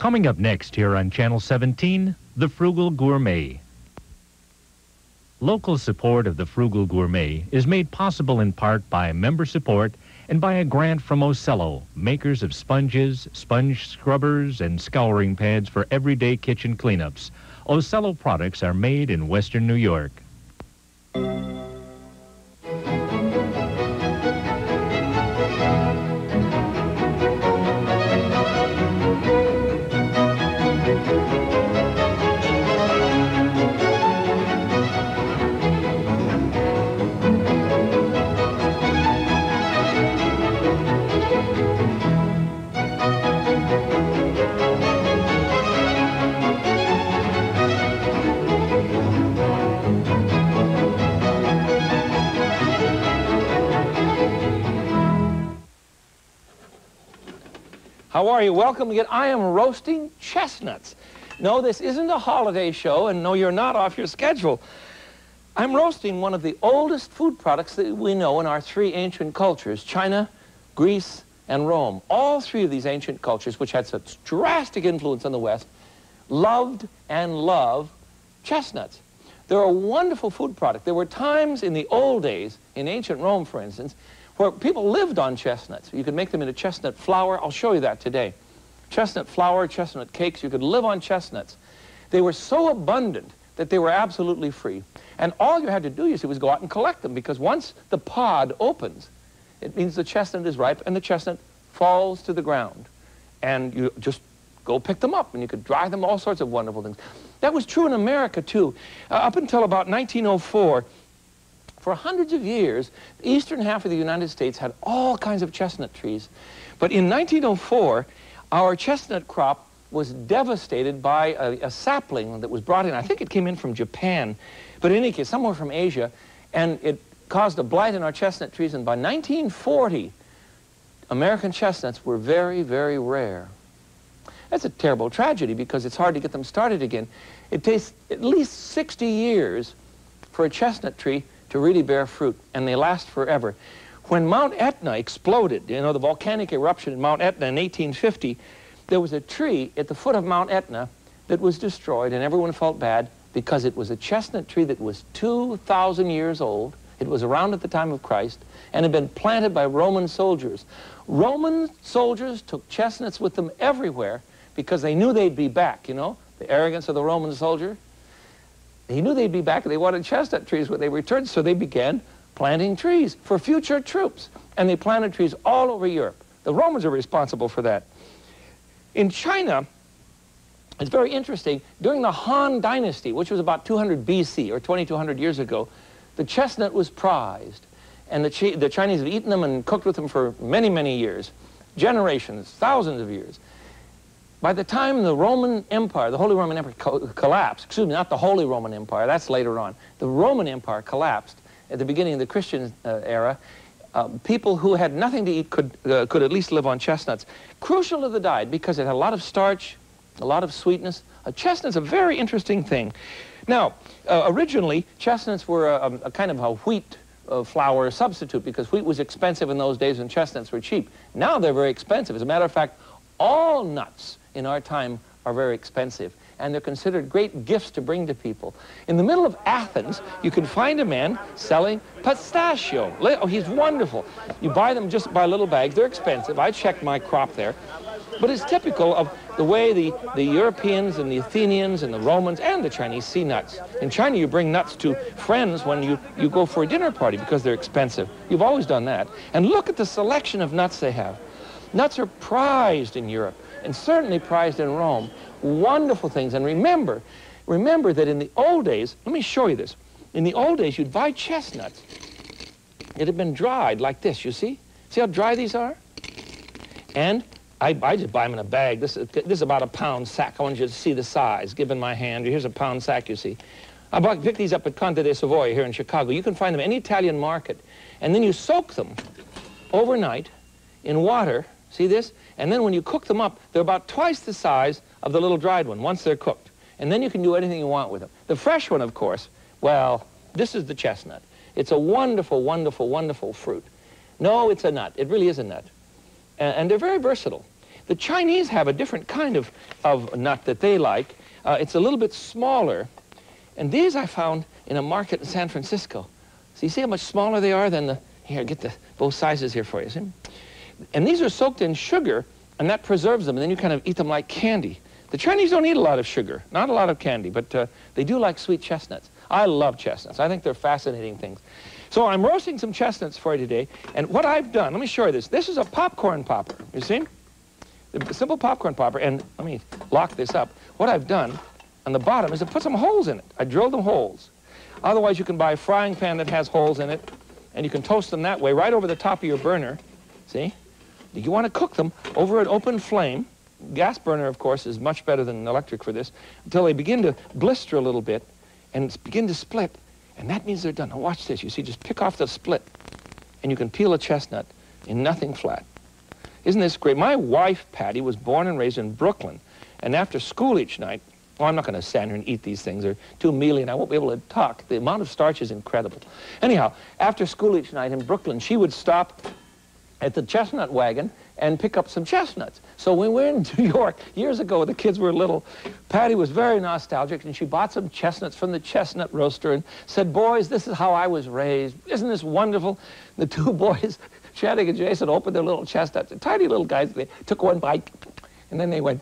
Coming up next here on Channel 17, the Frugal Gourmet. Local support of the Frugal Gourmet is made possible in part by member support and by a grant from Ocello, makers of sponges, sponge scrubbers, and scouring pads for everyday kitchen cleanups. Ocello products are made in Western New York. How are you? Welcome again. I am roasting chestnuts. No, this isn't a holiday show, and no, you're not off your schedule. I'm roasting one of the oldest food products that we know in our three ancient cultures, China, Greece, and Rome. All three of these ancient cultures, which had such drastic influence on the West, loved and love chestnuts. They're a wonderful food product. There were times in the old days, in ancient Rome, for instance, where people lived on chestnuts. You could make them into chestnut flour. I'll show you that today. Chestnut flour, chestnut cakes, you could live on chestnuts. They were so abundant that they were absolutely free. And all you had to do, you see, was go out and collect them, because once the pod opens, it means the chestnut is ripe and the chestnut falls to the ground. And you just go pick them up, and you could dry them, all sorts of wonderful things. That was true in America, too. Up until about 1904, for hundreds of years, the eastern half of the United States had all kinds of chestnut trees. But in 1904, our chestnut crop was devastated by a sapling that was brought in. I think it came in from Japan, but in any case, somewhere from Asia, and it caused a blight in our chestnut trees. And by 1940, American chestnuts were very, very rare. That's a terrible tragedy, because it's hard to get them started again. It takes at least 60 years for a chestnut tree to really bear fruit, and they last forever. When Mount Etna exploded, you know, the volcanic eruption in Mount Etna in 1850, there was a tree at the foot of Mount Etna that was destroyed, and everyone felt bad because it was a chestnut tree that was 2,000 years old. It was around at the time of Christ and had been planted by Roman soldiers. Roman soldiers took chestnuts with them everywhere because they knew they'd be back, you know, the arrogance of the Roman soldier. He knew they'd be back, and they wanted chestnut trees when they returned, so they began planting trees for future troops. And they planted trees all over Europe. The Romans are responsible for that. In China, it's very interesting, during the Han Dynasty, which was about 200 BC, or 2,200 years ago, the chestnut was prized. And the Chinese have eaten them and cooked with them for many, many years, generations, thousands of years. By the time the Roman Empire, the Holy Roman Empire collapsed, excuse me, not the Holy Roman Empire, that's later on, the Roman Empire collapsed at the beginning of the Christian era, people who had nothing to eat could at least live on chestnuts. Crucial to the diet because it had a lot of starch, a lot of sweetness. A chestnut's a very interesting thing. Now, originally, chestnuts were a kind of a wheat flour substitute, because wheat was expensive in those days and chestnuts were cheap. Now they're very expensive. As a matter of fact, all nuts in our time are very expensive, and they're considered great gifts to bring to people. In the middle of Athens, you can find a man selling pistachio. Oh, he's wonderful. You buy them just by little bags. They're expensive. I checked my crop there. But it's typical of the way the Europeans and the Athenians and the Romans and the Chinese see nuts. In China, you bring nuts to friends when you go for a dinner party because they're expensive. You've always done that. And look at the selection of nuts they have. Nuts are prized in Europe, and certainly prized in Rome. Wonderful things. And remember that in the old days, let me show you this. In the old days, you'd buy chestnuts. It had been dried like this, you see? See how dry these are? And I just buy them in a bag. This is about a pound sack. I want you to see the size. Given my hand, here's a pound sack, you see. I picked these up at Conte de Savoy here in Chicago. You can find them in any Italian market. And then you soak them overnight in water. See this? And then when you cook them up, they're about twice the size of the little dried one once they're cooked. And then you can do anything you want with them. The fresh one, of course, well, this is the chestnut. It's a wonderful, wonderful, wonderful fruit. No, it's a nut. It really is a nut. And they're very versatile. The Chinese have a different kind of nut that they like. It's a little bit smaller. And these I found in a market in San Francisco. So you see how much smaller they are than the... Here, get both sizes here for you, see? And these are soaked in sugar, and that preserves them, and then you kind of eat them like candy. The Chinese don't eat a lot of sugar, not a lot of candy, but they do like sweet chestnuts. I love chestnuts. I think they're fascinating things. So I'm roasting some chestnuts for you today, and what I've done, let me show you this. This is a popcorn popper, you see? A simple popcorn popper, and let me lock this up. What I've done on the bottom is to put some holes in it. I drilled them holes. Otherwise, you can buy a frying pan that has holes in it, and you can toast them that way, right over the top of your burner, see? You want to cook them over an open flame. Gas burner, of course, is much better than electric for this, until they begin to blister a little bit and begin to split, and that means they're done. Now watch this. You see, just pick off the split, and you can peel a chestnut in nothing flat. Isn't this great? My wife, Patty, was born and raised in Brooklyn, and after school each night, oh, I'm not going to stand here and eat these things. They're too mealy, and I won't be able to talk. The amount of starch is incredible. Anyhow, after school each night in Brooklyn, she would stop at the chestnut wagon and pick up some chestnuts. So when we were in New York, years ago, the kids were little, Patty was very nostalgic, and she bought some chestnuts from the chestnut roaster and said, boys, this is how I was raised. Isn't this wonderful? The two boys, Channing and Jason, opened their little chestnuts. The tiny little guys, they took one bite, and then they went,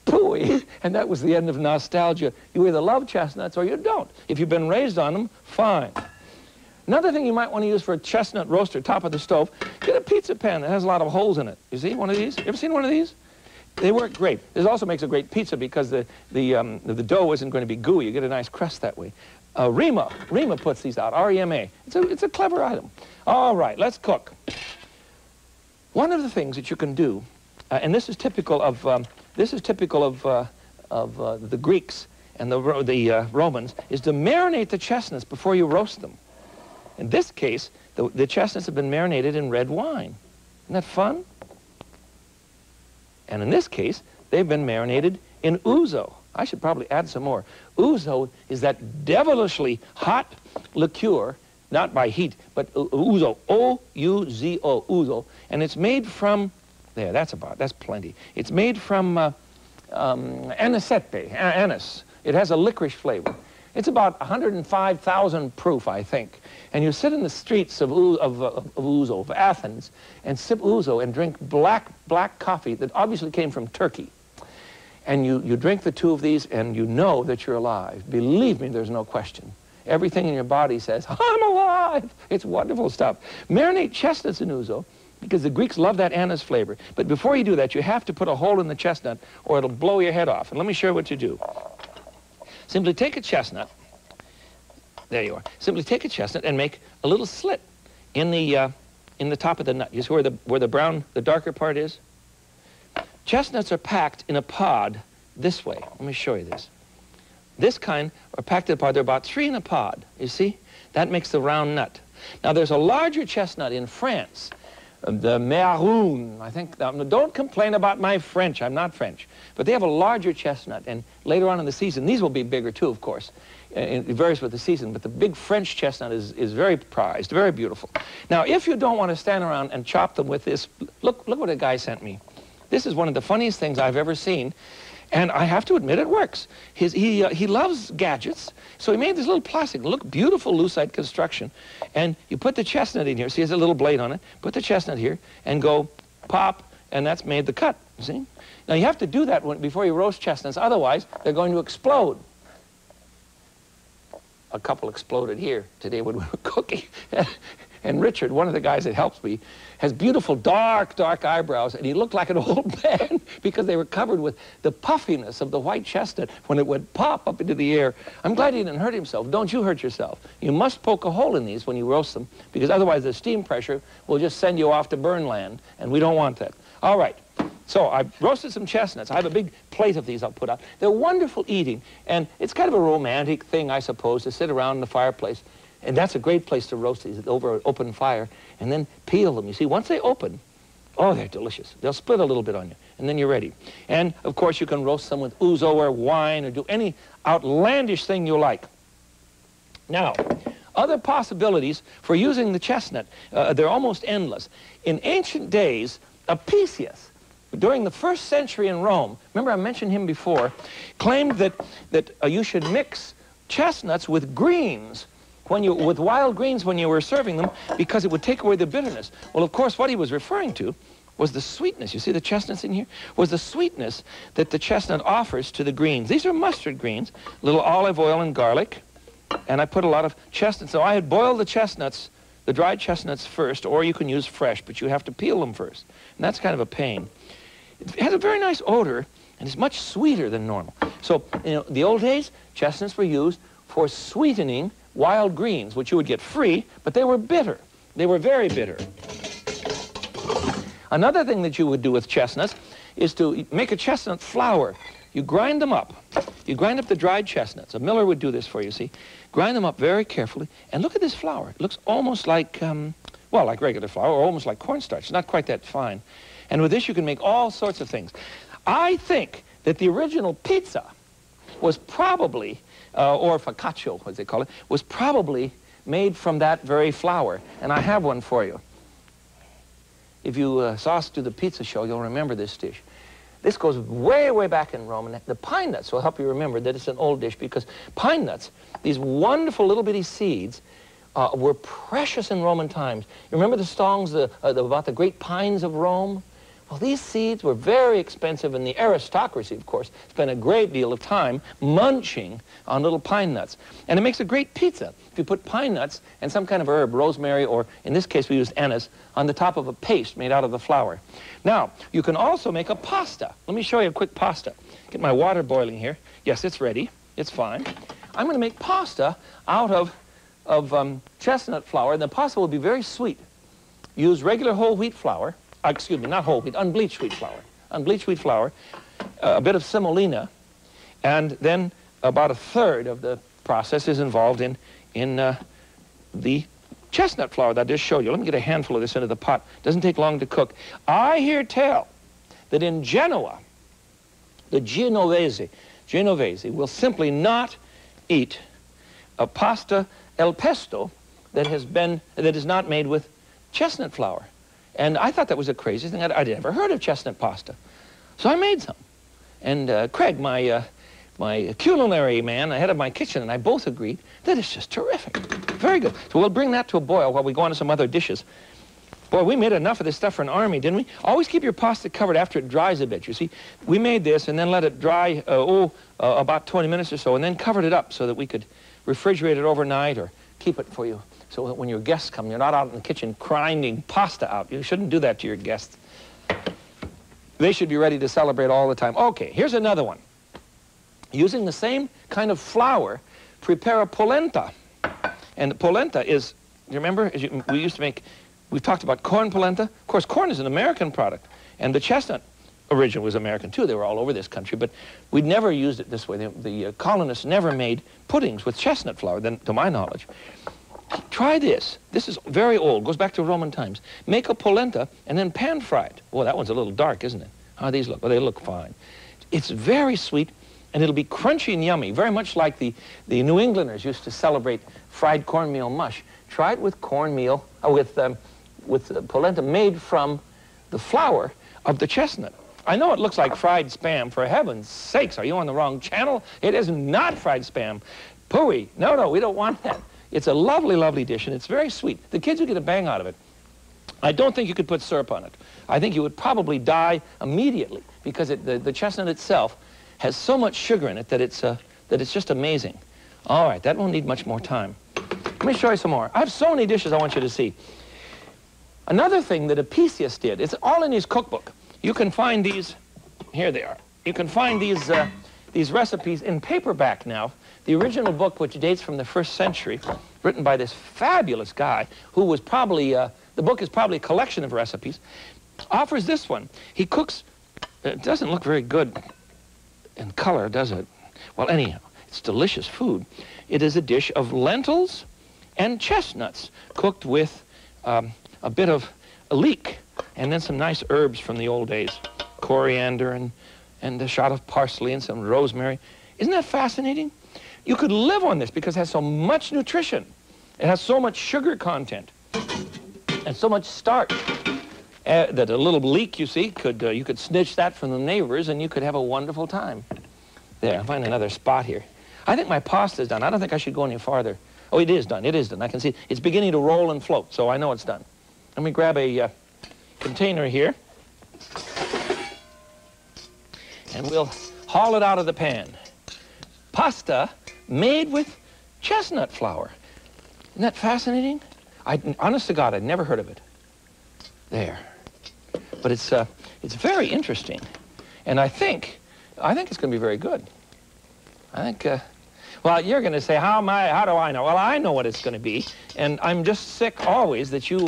pooey, and that was the end of nostalgia. You either love chestnuts or you don't. If you've been raised on them, fine. Another thing you might want to use for a chestnut roaster, top of the stove, get a pizza pan that has a lot of holes in it. You see one of these? You ever seen one of these? They work great. This also makes a great pizza because the dough isn't going to be gooey. You get a nice crust that way. Rima puts these out, R-E-M-A. It's a clever item. All right, let's cook. One of the things that you can do, and this is typical of the Greeks and the Romans, is to marinate the chestnuts before you roast them. In this case, the chestnuts have been marinated in red wine. Isn't that fun? And in this case, they've been marinated in ouzo. I should probably add some more. Ouzo is that devilishly hot liqueur, not by heat, but ouzo, O-U-Z-O, ouzo. And it's made from, there, that's plenty. It's made from anisepe, anise. It has a licorice flavor. It's about 105,000 proof, I think. And you sit in the streets of ouzo, of Athens, and sip ouzo and drink black coffee that obviously came from Turkey. And you drink the two of these, and you know that you're alive. Believe me, there's no question. Everything in your body says, I'm alive. It's wonderful stuff. Marinate chestnuts in ouzo, because the Greeks love that anise flavor. But before you do that, you have to put a hole in the chestnut, or it'll blow your head off. And let me show you what you do. Simply take a chestnut. There you are. Simply take a chestnut and make a little slit in the top of the nut. You see where the brown, the darker part is? Chestnuts are packed in a pod this way. Let me show you this. This kind are packed in a pod. They're about 3 in a pod. You see? That makes the round nut. Now, there's a larger chestnut in France, the Méharoun, I think. Don't complain about my French. I'm not French. But they have a larger chestnut, and later on in the season, these will be bigger too, of course. It varies with the season, but the big French chestnut is very prized, very beautiful. Now, if you don't want to stand around and chop them with this, look what a guy sent me. This is one of the funniest things I've ever seen, and I have to admit it works. He loves gadgets, so he made this little plastic, look, beautiful lucite construction, and you put the chestnut in here. See, there's a little blade on it. Put the chestnut here and go pop, and that's made the cut, you see? Now, you have to do that before you roast chestnuts, otherwise they're going to explode. A couple exploded here today when we were cooking. And Richard, one of the guys that helps me, has beautiful dark eyebrows, and he looked like an old man because they were covered with the puffiness of the white chestnut when it would pop up into the air. I'm glad he didn't hurt himself. Don't you hurt yourself. You must poke a hole in these when you roast them, because otherwise the steam pressure will just send you off to burn land, and we don't want that. All right. So I've roasted some chestnuts. I have a big plate of these I'll put out. They're wonderful eating, and it's kind of a romantic thing, I suppose, to sit around the fireplace. And that's a great place to roast these over an open fire, and then peel them. You see, once they open, oh, they're delicious. They'll split a little bit on you, and then you're ready. And, of course, you can roast them with ouzo or wine or do any outlandish thing you like. Now, other possibilities for using the chestnut, they're almost endless. In ancient days, Apicius, during the 1st century in Rome, remember I mentioned him before, claimed that you should mix chestnuts with greens, with wild greens when you were serving them, because it would take away the bitterness. Well, of course, what he was referring to was the sweetness. You see the chestnuts in here? Was the sweetness that the chestnut offers to the greens. These are mustard greens, a little olive oil and garlic, and I put a lot of chestnuts. So I had boiled the chestnuts, the dried chestnuts first, or you can use fresh, but you have to peel them first. And that's kind of a pain. It has a very nice odor, and it's much sweeter than normal. So, the old days, chestnuts were used for sweetening wild greens, which you would get free, but they were bitter. They were very bitter. Another thing that you would do with chestnuts is to make a chestnut flour. You grind them up. You grind up the dried chestnuts. A miller would do this for you, see? Grind them up very carefully, and look at this flour. It looks almost like, well, like regular flour, or almost like cornstarch. It's not quite that fine. And with this, you can make all sorts of things. I think that the original pizza was probably, or focaccia, as they call it, was probably made from that very flour. And I have one for you. If you saw us do the pizza show, you'll remember this dish. This goes way, way back in Rome, and the pine nuts will help you remember that it's an old dish, because pine nuts, these wonderful little bitty seeds, were precious in Roman times. You remember the songs about the great pines of Rome? Well, these seeds were very expensive, and the aristocracy, of course, spent a great deal of time munching on little pine nuts. And it makes a great pizza if you put pine nuts and some kind of herb, rosemary, or in this case we used anise, on the top of a paste made out of the flour. Now, you can also make a pasta. Let me show you a quick pasta. Get my water boiling here. Yes, it's ready. It's fine. I'm going to make pasta out of chestnut flour, and the pasta will be very sweet. Use regular whole wheat flour. Excuse me, not whole wheat, unbleached wheat flour. Unbleached wheat flour, a bit of semolina, and then about 1/3 of the process is involved in the chestnut flour that I just showed you. Let me get a handful of this into the pot. Doesn't take long to cook. I hear tell that in Genoa, the Genovese will simply not eat a pasta al pesto that is not made with chestnut flour. And I thought that was a crazy thing. I'd never heard of chestnut pasta. So I made some. And Craig, my culinary man, the head of my kitchen, and I both agreed that it's just terrific. Very good. So we'll bring that to a boil while we go on to some other dishes. Boy, we made enough of this stuff for an army, didn't we? Always keep your pasta covered after it dries a bit, you see. We made this and then let it dry, about 20 minutes or so, and then covered it up so that we could refrigerate it overnight or keep it for you. So that when your guests come, you're not out in the kitchen grinding pasta out. You shouldn't do that to your guests. They should be ready to celebrate all the time. Okay, here's another one. Using the same kind of flour, prepare a polenta. And polenta is, you remember, we used to make, we've talked about corn polenta. Of course, corn is an American product. And the chestnut originally was American, too. They were all over this country. But we'd never used it this way. The colonists never made puddings with chestnut flour, to my knowledge. Try this. This is very old. Goes back to Roman times. Make a polenta and then pan fry it. Oh, that one's a little dark, isn't it? How do these look? Well, they look fine. It's very sweet, and it'll be crunchy and yummy, very much like the New Englanders used to celebrate fried cornmeal mush. Try it with cornmeal, with polenta made from the flour of the chestnut. I know it looks like fried Spam. For heaven's sakes, are you on the wrong channel? It is not fried Spam. Pooey. No, we don't want that. It's a lovely, lovely dish, and it's very sweet. The kids would get a bang out of it. I don't think you could put syrup on it. I think you would probably die immediately, because the chestnut itself has so much sugar in it that it's just amazing. All right, that won't need much more time. Let me show you some more. I have so many dishes I want you to see. Another thing that Apicius did, it's all in his cookbook. You can find these, here they are. You can find these recipes in paperback now. The original book, which dates from the 1st century, written by this fabulous guy, who was probably, the book is probably a collection of recipes, offers this one. He cooks, it doesn't look very good in color, does it? Well, anyhow, it's delicious food. It is a dish of lentils and chestnuts cooked with a bit of a leek and then some nice herbs from the old days. Coriander and a shot of parsley and some rosemary. Isn't that fascinating? You could live on this because it has so much nutrition. It has so much sugar content and so much starch. that a little leak, you see, you could snitch that from the neighbors and you could have a wonderful time. There, I'll find another spot here. I think my pasta's done. I don't think I should go any farther. Oh, it is done. It is done. I can see it's beginning to roll and float, so I know it's done. Let me grab a container here, and we'll haul it out of the pan. Pasta made with chestnut flour. Isn't that fascinating? Honest to God, I'd never heard of it. There. But it's very interesting, and I think it's going to be very good. I think. Well, you're going to say, how do I know? Well, I know what it's going to be, and I'm just sick always that you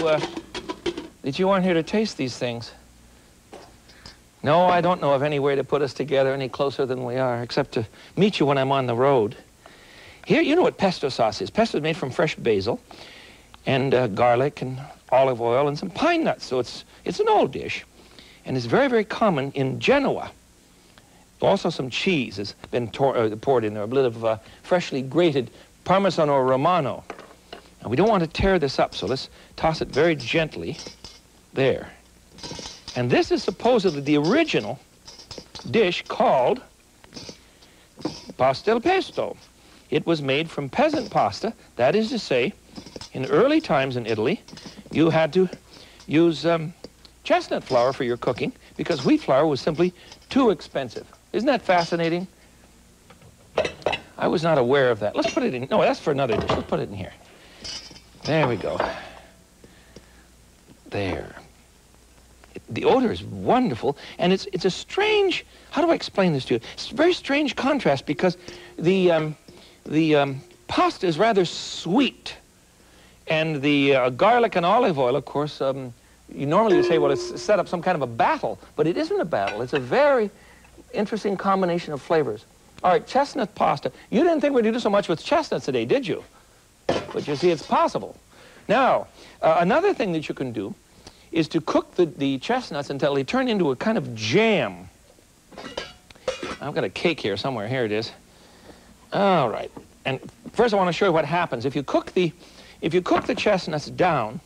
aren't here to taste these things. No, I don't know of any way to put us together any closer than we are, except to meet you when I'm on the road. Here, you know what pesto sauce is. Pesto is made from fresh basil and garlic and olive oil and some pine nuts. So it's an old dish, and it's very, very common in Genoa. Also, some cheese has been poured in there, a bit of freshly grated Parmigiano Romano. Now, we don't want to tear this up, so let's toss it very gently. There. And this is supposedly the original dish called pasta al pesto. It was made from peasant pasta. That is to say, in early times in Italy, you had to use chestnut flour for your cooking because wheat flour was simply too expensive. Isn't that fascinating? I was not aware of that. Let's put it in. No, that's for another dish. Let's put it in here. There we go. There. The odor is wonderful, and it's a strange, how do I explain this to you? It's a very strange contrast because the pasta is rather sweet, and the garlic and olive oil, of course, you normally would say, well, it's set up some kind of a battle, but it isn't a battle. It's a very interesting combination of flavors. All right, chestnut pasta. You didn't think we'd do so much with chestnuts today, did you? But you see, it's possible. Now, another thing that you can do is to cook the chestnuts until they turn into a kind of jam. I've got a cake here somewhere. Here it is. All right. And first I want to show you what happens. If you cook the chestnuts down,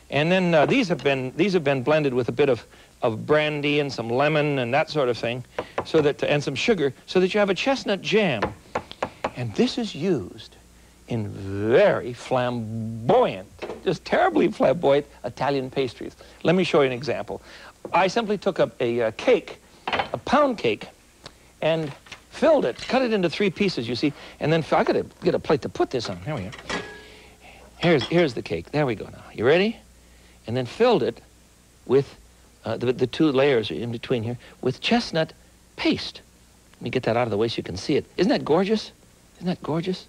and then these have been blended with a bit of brandy and some lemon and that sort of thing, so that and some sugar, so that you have a chestnut jam. And this is used in very flamboyant, just terribly flamboyant Italian pastries. Let me show you an example. I simply took a cake, a pound cake, and filled it, cut it into 3 pieces, you see, and then I gotta get a plate to put this on. Here we are. Here's the cake. There we go now. You ready? And then filled it with the 2 layers in between here with chestnut paste. Let me get that out of the way so you can see it. Isn't that gorgeous? Isn't that gorgeous?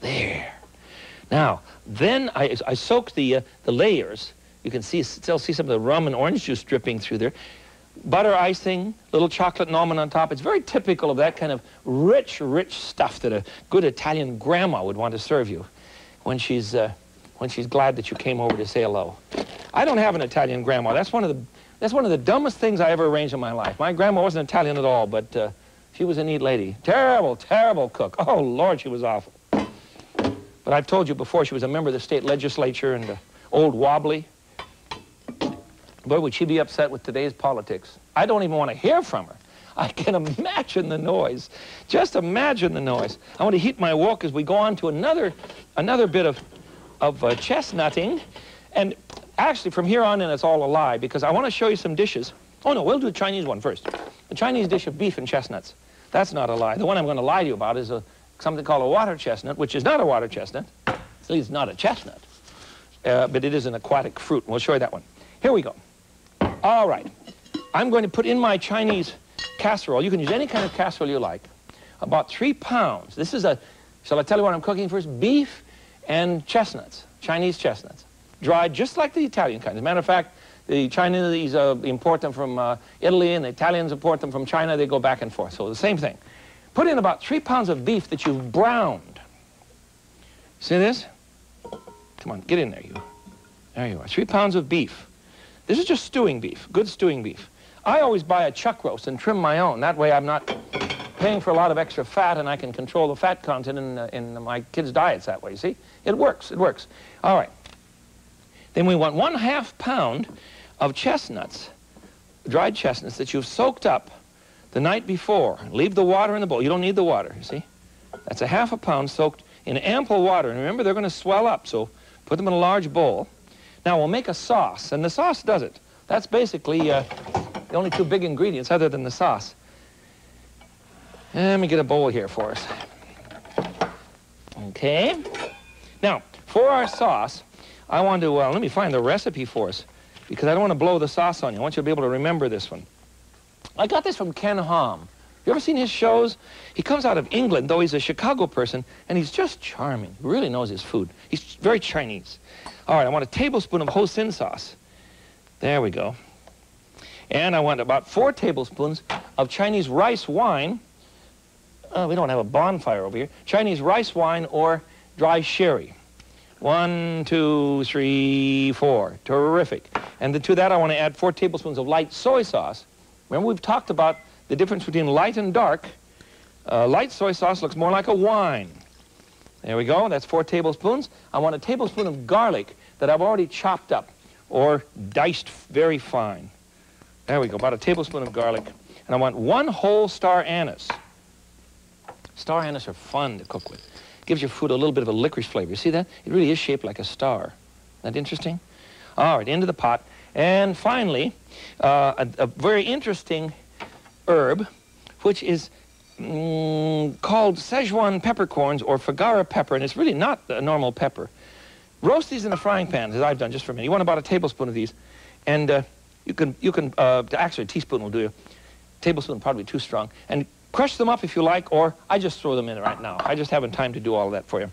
There. Now, then I soaked the layers. You can still see some of the rum and orange juice dripping through there. Butter icing, little chocolate and almond on top. It's very typical of that kind of rich, rich stuff that a good Italian grandma would want to serve you when she's glad that you came over to say hello. I don't have an Italian grandma. That's one of the dumbest things I ever arranged in my life. My grandma wasn't Italian at all, but she was a neat lady. Terrible, terrible cook. Oh, Lord, she was awful. But I've told you before, she was a member of the state legislature and old wobbly. Boy, would she be upset with today's politics. I don't even want to hear from her. I can imagine the noise. Just imagine the noise. I want to heat my wok as we go on to another bit of chestnutting. And actually, from here on in, it's all a lie, because I want to show you some dishes. Oh, no, we'll do the Chinese one first. The Chinese dish of beef and chestnuts. That's not a lie. The one I'm going to lie to you about is something called a water chestnut, which is not a water chestnut. At least it's not a chestnut. But it is an aquatic fruit. We'll show you that one. Here we go. All right. I'm going to put in my Chinese casserole. You can use any kind of casserole you like. About 3 pounds. This is shall I tell you what I'm cooking first? Beef and chestnuts, Chinese chestnuts. Dried just like the Italian kind. As a matter of fact, the Chinese import them from Italy, and the Italians import them from China. They go back and forth. So the same thing. Put in about 3 pounds of beef that you've browned. See this? Come on, get in there, you. There you are. 3 pounds of beef. This is just stewing beef, good stewing beef. I always buy a chuck roast and trim my own. That way I'm not paying for a lot of extra fat, and I can control the fat content in my kids' diets that way, you see? It works, it works. All right. Then we want 1/2 pound of chestnuts, dried chestnuts that you've soaked up the night before. Leave the water in the bowl. You don't need the water, you see? That's a ½ pound soaked in ample water. And remember, they're going to swell up, so put them in a large bowl. Now, we'll make a sauce, and the sauce does it. That's basically the only two big ingredients other than the sauce. Let me get a bowl here for us. Okay. Now, for our sauce, I want to, let me find the recipe for us, because I don't want to blow the sauce on you. I want you to be able to remember this one. I got this from Ken Hom. You ever seen his shows? He comes out of England, though he's a Chicago person, and he's just charming. He really knows his food. He's very Chinese. All right, I want a tablespoon of hoisin sauce. There we go. And I want about 4 tablespoons of Chinese rice wine. We don't have a bonfire over here. Chinese rice wine or dry sherry. 1, 2, 3, 4. Terrific. And to that, I want to add 4 tablespoons of light soy sauce. Remember, we've talked about the difference between light and dark. Light soy sauce looks more like a wine. There we go. That's 4 tablespoons. I want a tablespoon of garlic that I've already chopped up or diced very fine. There we go. About a tablespoon of garlic. And I want 1 whole star anise. Star anise are fun to cook with. Gives your food a little bit of a licorice flavor. You see that? It really is shaped like a star. Isn't that interesting? All right, into the pot. And finally, a very interesting herb, which is called Szechuan peppercorns or Figara pepper, and it's really not a normal pepper. Roast these in a frying pan, as I've done just for a minute. You want about a tablespoon of these, and you can actually a teaspoon will do you. Tablespoon probably too strong, and crush them up if you like, or I just throw them in right now. I just haven't time to do all of that for you.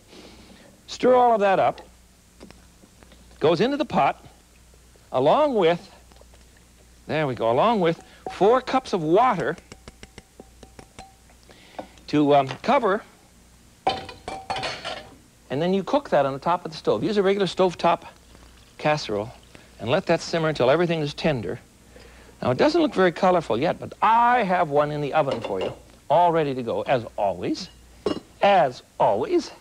Stir all of that up. Goes into the pot, along with, there we go, along with 4 cups of water to cover, and then you cook that on the top of the stove. Use a regular stovetop casserole and let that simmer until everything is tender. Now, it doesn't look very colorful yet, but I have one in the oven for you, all ready to go, as always. As always.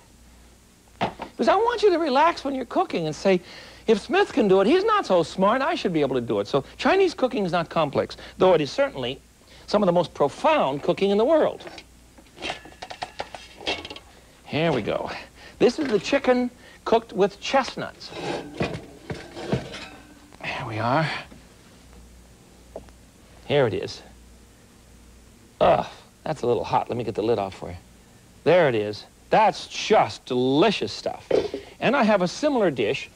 Because I want you to relax when you're cooking and say, if Smith can do it, he's not so smart, I should be able to do it. So Chinese cooking is not complex, though it is certainly some of the most profound cooking in the world. Here we go. This is the chicken cooked with chestnuts. There we are. Here it is. Ugh, that's a little hot. Let me get the lid off for you. There it is. That's just delicious stuff. And I have a similar dish,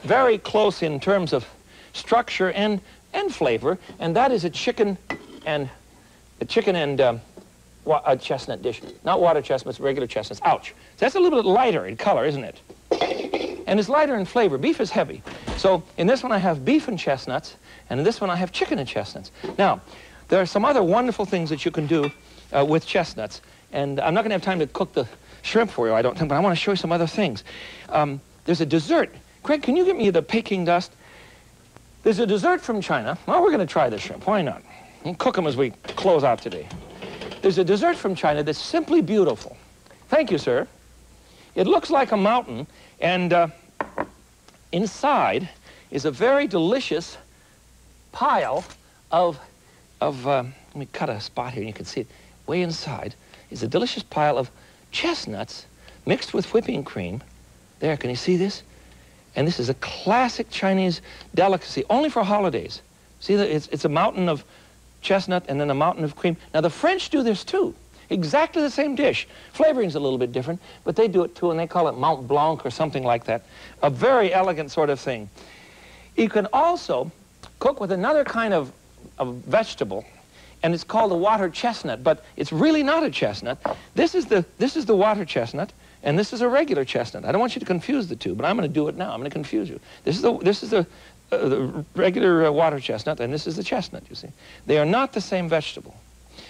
very close in terms of structure and flavor, and that is a chicken and a chestnut dish. Not water chestnuts, regular chestnuts. Ouch. So that's a little bit lighter in color, isn't it? And it's lighter in flavor. Beef is heavy. So in this one I have beef and chestnuts, and in this one I have chicken and chestnuts. Now, there are some other wonderful things that you can do with chestnuts, and I'm not going to have time to cook the shrimp for you, I don't think, but I want to show you some other things. There's a dessert. Craig, can you get me the Peking dust? There's a dessert from China. Well, we're going to try the shrimp. Why not? We'll cook them as we close out today. There's a dessert from China that's simply beautiful. Thank you, sir. It looks like a mountain, and inside is a very delicious pile of let me cut a spot here and you can see it. Way inside is a delicious pile of chestnuts mixed with whipping cream. There, can you see this? And this is a classic Chinese delicacy, only for holidays. See, it's a mountain of chestnut and then a mountain of cream. Now, the French do this too. Exactly the same dish. Flavoring's a little bit different, but they do it too, and they call it Mont Blanc or something like that. A very elegant sort of thing. You can also cook with another kind of vegetable, and it's called a water chestnut, but it's really not a chestnut. This is the water chestnut, and this is a regular chestnut. I don't want you to confuse the two, but I'm going to do it now. I'm going to confuse you. This is the regular water chestnut, and this is the chestnut, you see. They are not the same vegetable.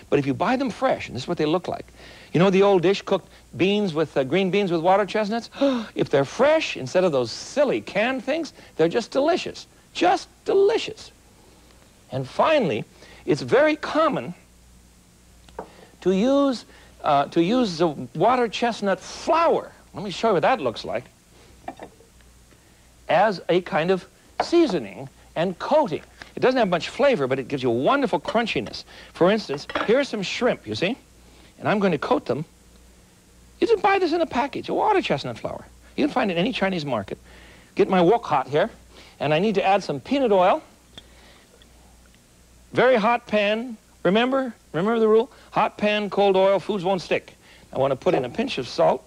But if you buy them fresh, and this is what they look like. You know the old dish, cooked beans with green beans with water chestnuts? If they're fresh, instead of those silly canned things, they're just delicious. Just delicious. And finally, it's very common to use the water chestnut flour. Let me show you what that looks like. As a kind of seasoning and coating. It doesn't have much flavor, but it gives you a wonderful crunchiness. For instance, here's some shrimp, you see? And I'm going to coat them. You can buy this in a package, a water chestnut flour. You can find it in any Chinese market. Get my wok hot here, and I need to add some peanut oil. Very hot pan. Remember the rule? Hot pan, cold oil, foods won't stick. I want to put in a pinch of salt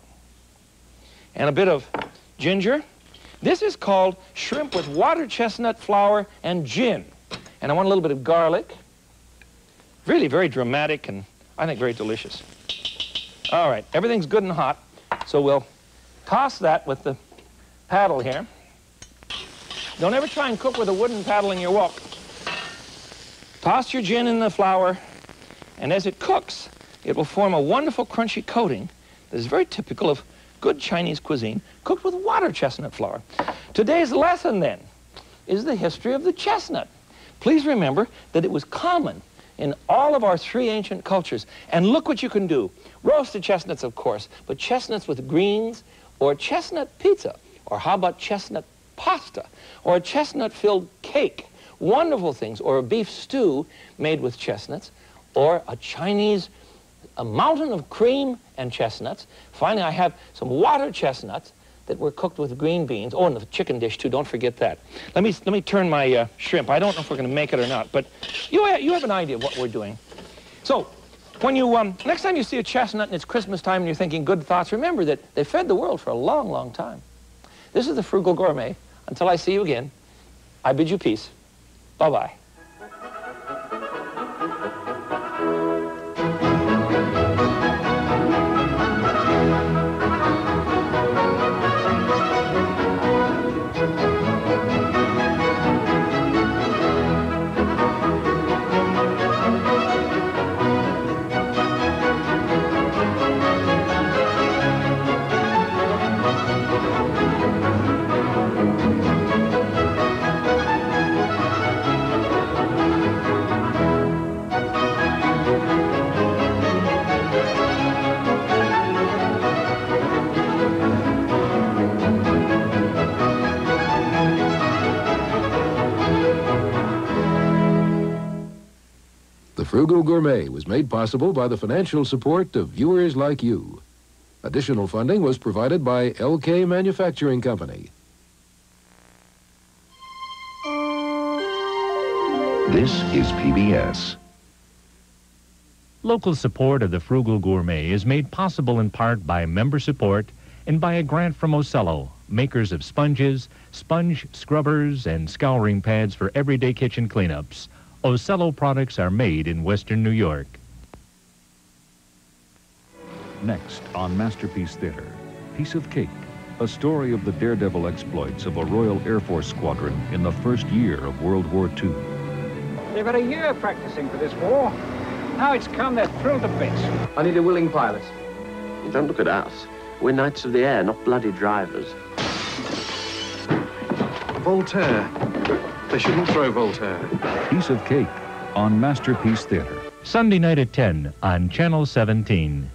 and a bit of ginger. This is called shrimp with water chestnut flour and gin. And I want a little bit of garlic. Really very dramatic and I think very delicious. All right, everything's good and hot, so we'll toss that with the paddle here. Don't ever try and cook with a wooden paddle in your wok. Toss your gin in the flour, and as it cooks, it will form a wonderful crunchy coating that is very typical of good Chinese cuisine, cooked with water chestnut flour. Today's lesson, then, is the history of the chestnut. Please remember that it was common in all of our three ancient cultures. And look what you can do. Roasted chestnuts, of course, but chestnuts with greens, or chestnut pizza, or how about chestnut pasta, or a chestnut-filled cake. Wonderful things. Or a beef stew made with chestnuts, or a mountain of cream and chestnuts. Finally, I have some water chestnuts that were cooked with green beans. Oh, and the chicken dish, too. Don't forget that. Let me turn my shrimp. I don't know if we're going to make it or not, but you have an idea of what we're doing. So, when you, next time you see a chestnut and it's Christmas time and you're thinking good thoughts, remember that they fed the world for a long, long time. This is the Frugal Gourmet. Until I see you again, I bid you peace. Bye-bye. The Frugal Gourmet was made possible by the financial support of viewers like you. Additional funding was provided by LK Manufacturing Company. This is PBS. Local support of the Frugal Gourmet is made possible in part by member support and by a grant from Ocello, makers of sponges, sponge scrubbers, and scouring pads for everyday kitchen cleanups. Ocello products are made in Western New York. Next on Masterpiece Theater, Piece of Cake, a story of the daredevil exploits of a Royal Air Force squadron in the first year of World War II. They've had a year practicing for this war. Now it's come, they're thrilled to bits. I need a willing pilot. Don't look at us. We're knights of the air, not bloody drivers. Voltaire. They shouldn't throw Voltaire. Piece of Cake on Masterpiece Theater. Sunday night at 10 on Channel 17.